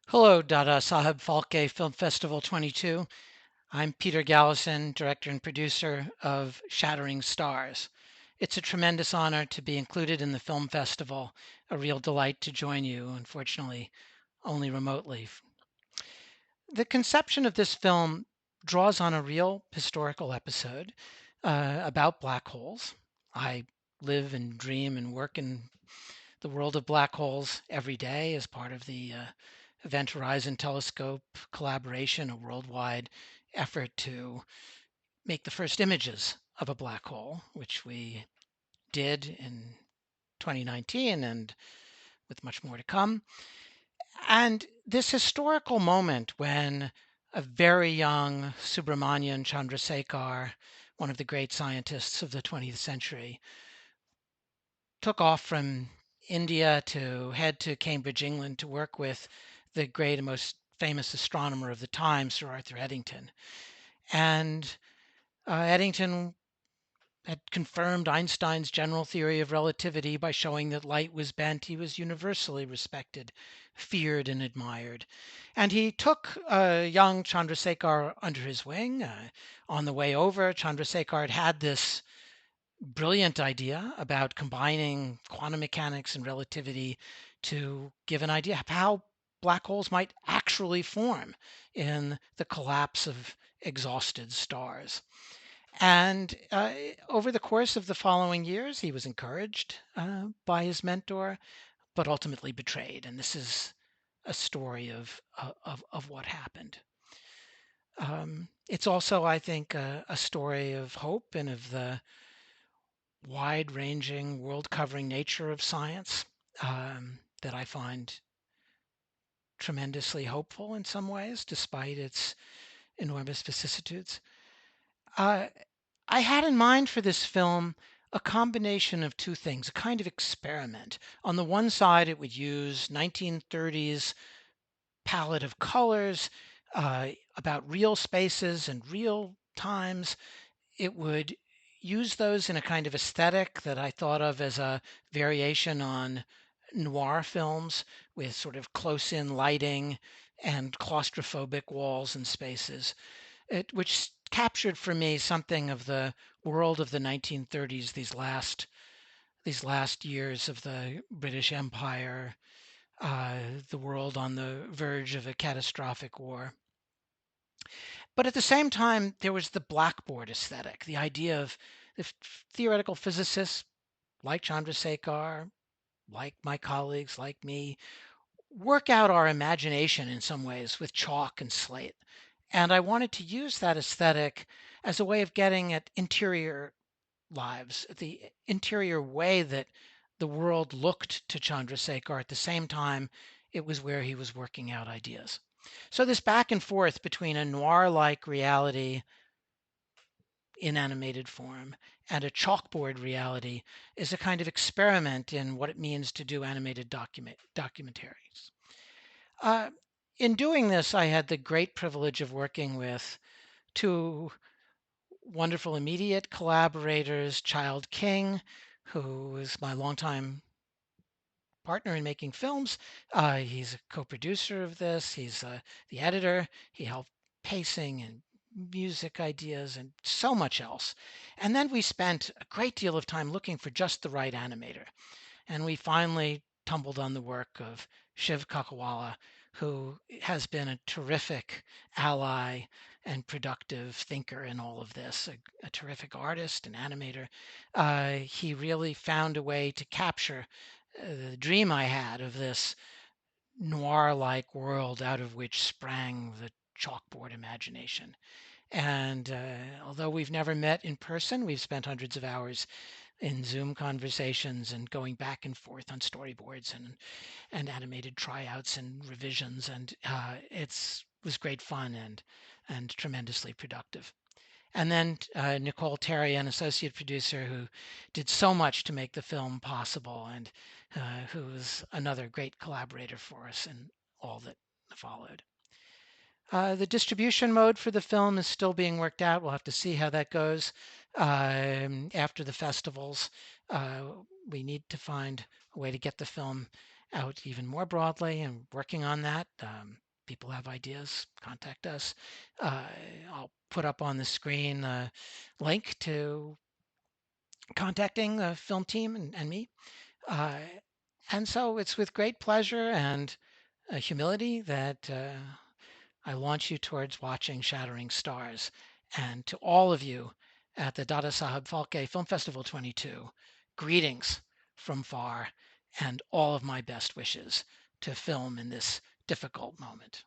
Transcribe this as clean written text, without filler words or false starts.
Hello, Dada Saheb Phalke Film Festival 22. I'm Peter Galison, director and producer of Shattering Stars. It's a tremendous honor to be included in the film festival, a real delight to join you, unfortunately, only remotely. The conception of this film draws on a real historical episode about black holes. I live and dream and work in the world of black holes every day as part of the Event Horizon Telescope collaboration, a worldwide effort to make the first images of a black hole, which we did in 2019 and with much more to come. And this historical moment when a very young Subramanian Chandrasekhar, one of the great scientists of the 20th century, took off from India to head to Cambridge, England to work with the great and most famous astronomer of the time, Sir Arthur Eddington. And Eddington had confirmed Einstein's general theory of relativity by showing that light was bent. He was universally respected, feared, and admired. And he took young Chandrasekhar under his wing. On the way over, Chandrasekhar had this brilliant idea about combining quantum mechanics and relativity to give an idea of how black holes might actually form in the collapse of exhausted stars. And over the course of the following years, he was encouraged by his mentor, but ultimately betrayed. And this is a story of what happened. It's also, I think, a story of hope and of the wide-ranging, world-covering nature of science that I find tremendously hopeful in some ways, despite its enormous vicissitudes. Uh, I had in mind for this film a combination of two things, a kind of experiment. On the one side, it would use 1930s palette of colors about real spaces and real times. It would use those in a kind of aesthetic that I thought of as a variation on noir films with sort of close in lighting and claustrophobic walls and spaces, which captured for me something of the world of the 1930s, these last years of the British Empire, the world on the verge of a catastrophic war. But at the same time, there was the blackboard aesthetic, the idea of the theoretical physicists like Chandrasekhar, like my colleagues, like me, work out our imagination in some ways with chalk and slate. And I wanted to use that aesthetic as a way of getting at interior lives, the interior way that the world looked to Chandrasekhar at the same time it was where he was working out ideas. So this back and forth between a noir-like reality in animated form and a chalkboard reality is a kind of experiment in what it means to do animated documentaries. Uh, in doing this, I had the great privilege of working with two wonderful immediate collaborators, Chyld King, who is my longtime partner in making films. He's a co-producer of this. He's the editor. He helped pacing and music ideas and so much else. And then we spent a great deal of time looking for just the right animator. And we finally tumbled on the work of Shiv Kakawala, who has been a terrific ally and productive thinker in all of this, a terrific artist and animator. He really found a way to capture the dream I had of this noir-like world out of which sprang the chalkboard imagination. And although we've never met in person, we've spent hundreds of hours in Zoom conversations and going back and forth on storyboards and animated tryouts and revisions, and it's was great fun and tremendously productive. And then Nicole Terry, an associate producer who did so much to make the film possible, and who was another great collaborator for us in all that followed. The distribution mode for the film is still being worked out. We'll have to see how that goes after the festivals. We need to find a way to get the film out even more broadly and working on that. People have ideas, contact us. Uh, I'll put up on the screen a link to contacting the film team and me. Uh, and so it's with great pleasure and humility that I launch you towards watching Shattering Stars. And to all of you at the Dada Saheb Phalke Film Festival 22, greetings from far and all of my best wishes to film in this difficult moment.